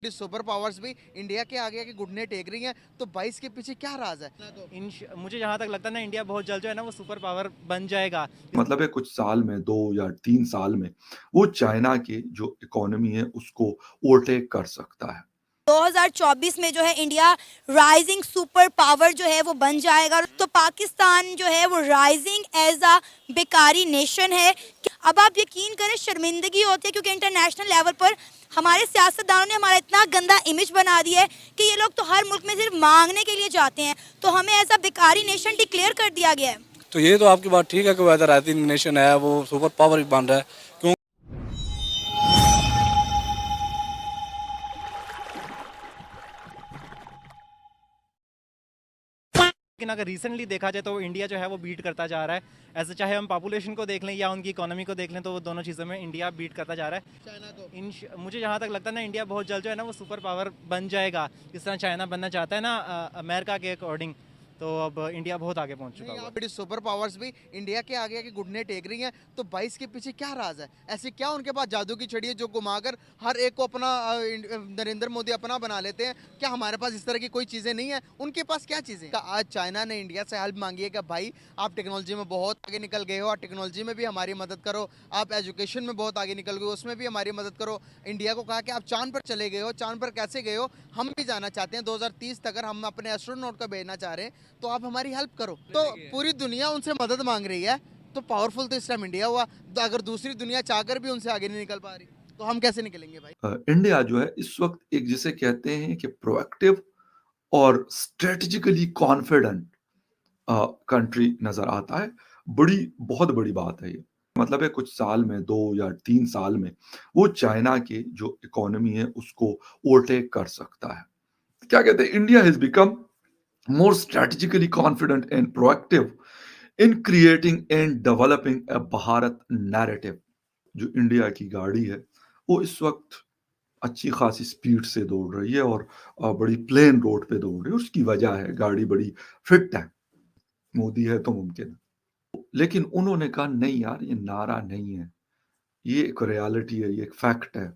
Super powers भी India के आगे घुटने टेक रही हैं, तो 22 के पीछे क्या राज है? मुझे जहाँ तक लगता है ना, इंडिया बहुत जल्द जो है ना वो सुपर पावर बन जाएगा। मतलब है कुछ साल में 2 या 3 साल में वो चाइना की जो इकोनॉमी है उसको ओवरटेक कर सकता है। 2024 में जो है इंडिया राइजिंग सुपर पावर जो है वो बन जाएगा। तो पाकिस्तान जो है वो राइजिंग एज अ बेकारी नेशन है। अब आप यकीन करें, शर्मिंदगी होती है क्योंकि इंटरनेशनल लेवल पर हमारे सियासतदानों ने हमारा इतना गंदा इमेज बना दिया है कि ये लोग तो हर मुल्क में सिर्फ मांगने के लिए जाते हैं, तो हमें एज अ बेकारी नेशन डिक्लेयर कर दिया गया है। तो ये तो आपकी बात ठीक है कि वेदर राइजिंग नेशन है, वो सुपर पावर बन रहा है। क्यों लेकिन अगर रिसेंटली देखा जाए तो इंडिया जो है वो बीट करता जा रहा है। ऐसे चाहे हम पॉपुलेशन को देख लें या उनकी इकोनॉमी को देख लें, तो वो दोनों चीज़ों में इंडिया बीट करता जा रहा है चाइना को। मुझे जहाँ तक लगता है ना, इंडिया बहुत जल्द जो है ना वो सुपर पावर बन जाएगा। जिस तरह चाइना बनना चाहता है ना अमेरिका के अकॉर्डिंग, तो अब इंडिया बहुत आगे पहुँच चुका नहीं, है। आप सुपर पावर्स भी इंडिया के आगे घुटने टेक रही हैं, तो 22 के पीछे क्या राज है? ऐसी क्या उनके पास जादू की छड़ी है जो घुमाकर हर एक को अपना नरेंद्र मोदी अपना बना लेते हैं? क्या हमारे पास इस तरह की कोई चीजें नहीं है? उनके पास क्या चीजें? आज चाइना ने इंडिया से हेल्प मांगी है कि भाई आप टेक्नोलॉजी में बहुत आगे निकल गए हो और टेक्नोलॉजी में भी हमारी मदद करो, आप एजुकेशन में बहुत आगे निकल गए हो, उसमें भी हमारी मदद करो। इंडिया को कहा कि आप चांद पर चले गए हो, चांद पर कैसे गए हो हम भी जाना चाहते हैं, 2030 तक अगर हम अपने एस्ट्रोनॉट को भेजना चाह रहे हैं तो आप हमारी हेल्प करो। तो पूरी दुनिया उनसे मदद मांग रही है, तो पावरफुल तो इस टाइम इंडिया हुआ। तो अगर दूसरी दुनिया चाहकर भी उनसे आगे नहीं निकल पा रही, तो हम कैसे निकलेंगे भाई? इंडिया जो है इस वक्त एक जिसे कहते हैं कि प्रोएक्टिव और स्ट्रेटेजिकली कॉन्फिडेंट कंट्री नजर आता है। बहुत बड़ी बात है ये। मतलब है कुछ साल में 2 या 3 साल में वो चाइना की जो इकोनॉमी है उसको ओवरटेक कर सकता है। क्या कहते हैं, India has become more strategically confident and proactive in creating and developing a Bharat narrative। जो इंडिया की गाड़ी है वो इस वक्त अच्छी खासी स्पीड से दौड़ रही है और बड़ी प्लेन रोड पे दौड़ रही है। उसकी वजह है गाड़ी बड़ी फिट है, मोदी है तो मुमकिन है। लेकिन उन्होंने कहा नहीं यार, ये नारा नहीं है, ये एक रियलिटी है, ये एक फैक्ट है।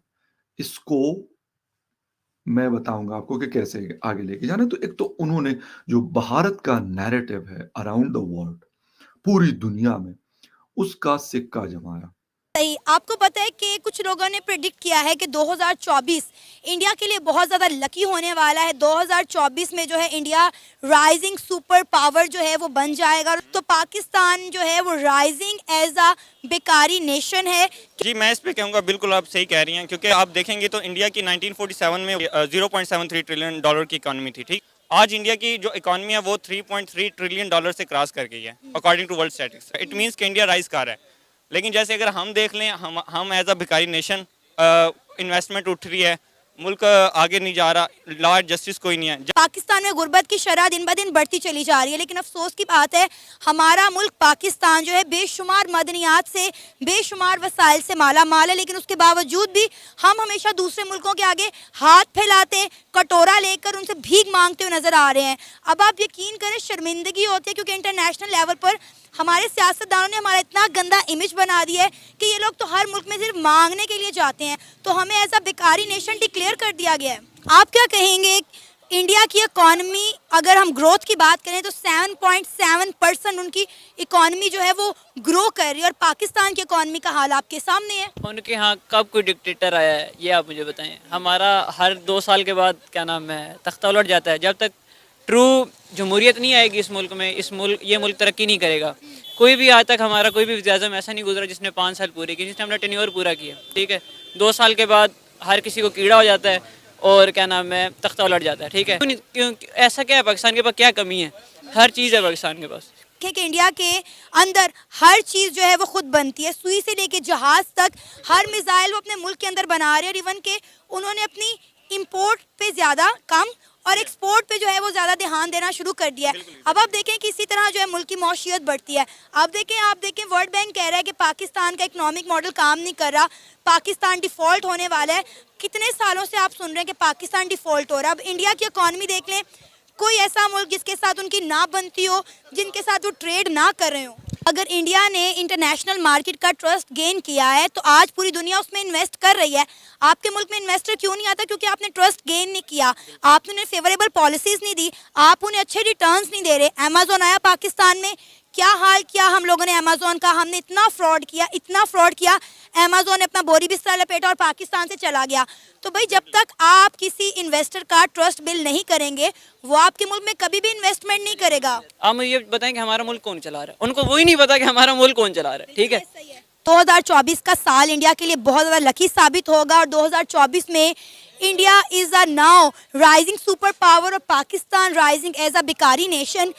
इसको मैं बताऊंगा आपको कि कैसे आगे लेके जाना है। तो एक तो उन्होंने जो भारत का नैरेटिव है अराउंड द वर्ल्ड, पूरी दुनिया में, उसका सिक्का जमाया। सही, आपको पता है कि कुछ लोगों ने प्रिडिक्ट किया है कि 2024 इंडिया के लिए बहुत ज़्यादा लकी होने वाला है। 2024 में जो है इंडिया राइजिंग सुपर पावर जो है वो बन जाएगा। तो पाकिस्तान जो है वो राइजिंग एज अ बेकारी नेशन है। जी, मैं इस पे कहूँगा बिल्कुल आप सही कह रही हैं, क्योंकि आप देखेंगे तो इंडिया की 1947 में 0.73 ट्रिलियन डॉलर की इकॉनमी थी, ठीक। आज इंडिया की जो इकॉनमी है वो 3.3 ट्रिलियन डॉलर से क्रॉस कर गई है according to world statistics. It means कि इंडिया राइज कर रहा है। लेकिन जैसे अगर हम देख लें, हम एज अ भिखारी नेशन, इन्वेस्टमेंट उठ रही है, मुल्क आगे नहीं जा रहा, लॉ एंड जस्टिस कोई नहीं है। पाकिस्तान में गुर्बत की शरह दिन ब दिन बढ़ती चली जा रही है, लेकिन अफसोस की बात है हमारा मुल्क पाकिस्तान जो है बेशुमार मदनियात से, बेशुमार वसाइल से माला माल है, लेकिन उसके बावजूद भी हम हमेशा दूसरे मुल्कों के आगे हाथ फैलाते, कटोरा लेकर उनसे भीख मांगते हुए नजर आ रहे हैं। अब आप यकीन करें, शर्मिंदगी होती है क्योंकि इंटरनेशनल लेवल पर हमारे सियासतदानों ने हमारा इतना गंदा इमेज बना दिया है कि ये लोग तो हर मुल्क में सिर्फ मांगने के लिए जाते हैं, तो हमें ऐसा बेकारी नेशन डिक्लेयर कर दिया गया है। आप क्या कहेंगे, इंडिया की इकॉनमी अगर हम ग्रोथ की बात करें तो 7.7% उनकी इकॉनमी जो है वो ग्रो कर रही है, और पाकिस्तान की इकॉनमी का हाल आपके सामने है। उनके यहाँ कब कोई डिक्टेटर आया है ये आप मुझे बताएं। हमारा हर 2 साल के बाद क्या नाम है तख्ता उलट जाता है। जब तक ट्रू जमहूरियत नहीं आएगी इस मुल्क में, ये मुल्क तरक्की नहीं करेगा। कोई भी आज तक हमारा कोई भी वज़ीर-ए-आज़म ऐसा नहीं गुजरा जिसने 5 साल पूरे किए, जिसने अपना टेन्योर पूरा किया, ठीक है। 2 साल के बाद हर किसी को कीड़ा हो जाता है और क्या नाम है तख्ता उलट जाता है, ठीक है। क्यों ऐसा क्या है, पाकिस्तान के पास क्या कमी है? हर चीज़ है पाकिस्तान के पास। कि इंडिया के अंदर हर चीज़ जो है वो खुद बनती है, सुई से लेके जहाज़ तक हर मिसाइल वो अपने मुल्क के अंदर बना रहे हैं। और इवन के उन्होंने अपनी इम्पोर्ट पे ज़्यादा कम और एक्सपोर्ट पे जो है वो ज़्यादा ध्यान देना शुरू कर दिया है। अब आप देखें कि इसी तरह जो है मुल्क की मौशियत बढ़ती है। आप देखें वर्ल्ड बैंक कह रहा है कि पाकिस्तान का इकोनॉमिक मॉडल काम नहीं कर रहा, पाकिस्तान डिफ़ॉल्ट होने वाला है। कितने सालों से आप सुन रहे हैं कि पाकिस्तान डिफ़ॉल्ट हो रहा है। अब इंडिया की इकॉनमी देख लें, कोई ऐसा मुल्क जिसके साथ उनकी ना बनती हो, जिनके साथ वो ट्रेड ना कर रहे हो। अगर इंडिया ने इंटरनेशनल मार्केट का ट्रस्ट गेन किया है तो आज पूरी दुनिया उसमें इन्वेस्ट कर रही है। आपके मुल्क में इन्वेस्टर क्यों नहीं आता? क्योंकि आपने ट्रस्ट गेन नहीं किया, आपने उन्हें फेवरेबल पॉलिसीज नहीं दी, आप उन्हें अच्छे रिटर्न्स नहीं दे रहे। अमेजोन आया पाकिस्तान में, क्या हाल किया हम लोगों ने अमेजोन का? हमने इतना फ्रॉड किया, अमेजोन ने अपना बोरी बिस्तरा लपेटा और पाकिस्तान से चला गया। तो भाई जब तक आप किसी इन्वेस्टर का ट्रस्ट बिल नहीं करेंगे वो आपके मुल्क में कभी भी इन्वेस्टमेंट नहीं करेगा। आप मुझे ये बताएं कि हमारा मुल्क कौन चला रहा है? उनको वही नहीं पता कि हमारा मुल्क कौन चला रहा है। ठीक है, 2024 का साल इंडिया के लिए बहुत ज़्यादा लकी साबित होगा और 2024 में India is a now rising super power और पाकिस्तान राइजिंग एज अ भिखारी नेशन।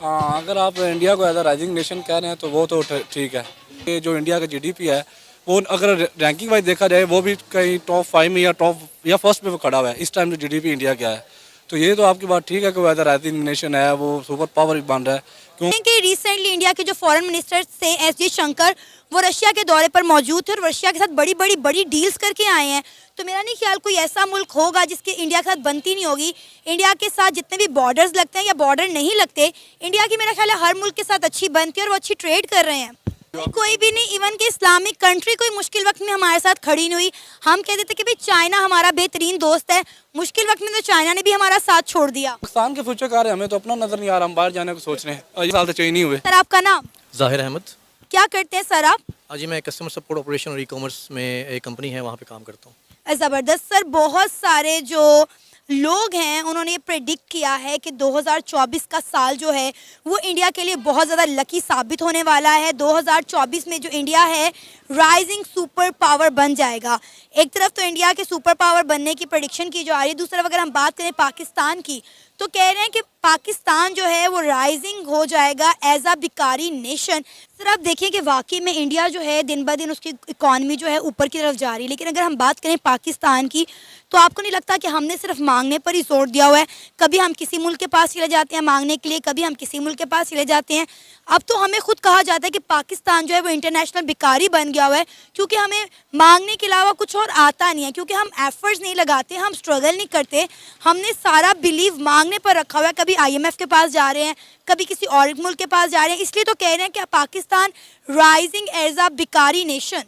हाँ, अगर आप इंडिया को एज अ राइजिंग नेशन कह रहे हैं तो वो तो ठीक है। ये जो इंडिया का जीडीपी है वो अगर रैंकिंग वाइज देखा जाए वो भी कहीं टॉप 5 में या फर्स्ट में वो खड़ा हुआ है इस टाइम जो जीडीपी इंडिया क्या है। तो ये तो आपकी बात ठीक है कि एज अ राइजिंग नेशन है, वो सुपर पावर भी बन रहा है। कि रिसेंटली इंडिया के जो फॉरेन मिनिस्टर थे एस जयशंकर, वो रशिया के दौरे पर मौजूद थे और रशिया के साथ बड़ी डील्स करके आए हैं। तो मेरा नहीं ख्याल कोई ऐसा मुल्क होगा जिसके इंडिया के साथ बनती नहीं होगी। इंडिया के साथ जितने भी बॉर्डर्स लगते हैं या बॉर्डर नहीं लगते, इंडिया की मेरा ख्याल है हर मुल्क के साथ अच्छी बनती है और वो अच्छी ट्रेड कर रहे हैं। कोई भी नहीं, इवन के इस्लामिक कंट्री कोई मुश्किल वक्त में हमारे साथ खड़ी नहीं हुई। हम कहते थे कि भाई चाइना हमारा बेहतरीन दोस्त है, मुश्किल वक्त में तो चाइना ने भी हमारा साथ छोड़ दिया। पाकिस्तान के फ्यूचर का हमें तो अपना नजर नहीं आ रहा, हम बाहर जाने को सोच रहे हैं। ये साल तो चेंज नहीं हुए। सर आपका नाम? जाहिर अहमद। क्या करते हैं सर आप? जी मैं कस्टमर सपोर्ट ऑपरेशन और ई कॉमर्स में एक कंपनी है वहाँ पे काम करता हूँ। ज़बरदस्त सर, बहुत सारे जो लोग हैं उन्होंने ये प्रेडिक्ट किया है कि 2024 का साल जो है वो इंडिया के लिए बहुत ज़्यादा लकी साबित होने वाला है। 2024 में जो इंडिया है राइजिंग सुपर पावर बन जाएगा। एक तरफ तो इंडिया के सुपर पावर बनने की प्रेडिक्शन की जा रही है, दूसरी तरफ अगर हम बात करें पाकिस्तान की तो कह रहे हैं कि पाकिस्तान जो है वो राइजिंग हो जाएगा एज अ भिखारी नेशन। सर आप देखिए कि वाकई में इंडिया जो है दिन ब दिन उसकी इकॉनमी जो है ऊपर की तरफ जा रही है, लेकिन अगर हम बात करें पाकिस्तान की तो आपको नहीं लगता कि हमने सिर्फ मांगने पर ही जोर दिया हुआ है? कभी हम किसी मुल्क के पास चले जाते हैं मांगने के लिए, कभी हम किसी मुल्क के पास चले जाते हैं। अब तो हमें खुद कहा जाता है कि पाकिस्तान जो है वो इंटरनेशनल भिखारी बन गया हुआ है, क्योंकि हमें मांगने के अलावा कुछ और आता नहीं है, क्योंकि हम एफर्ट्स नहीं लगाते, हम स्ट्रगल नहीं करते, हमने सारा बिलीव मांगने पर रखा हुआ है। कभी IMF के पास जा रहे हैं, कभी किसी और मुल्क के पास जा रहे हैं, इसलिए तो कह रहे हैं कि पाकिस्तान राइजिंग एज अ भिखारी नेशन।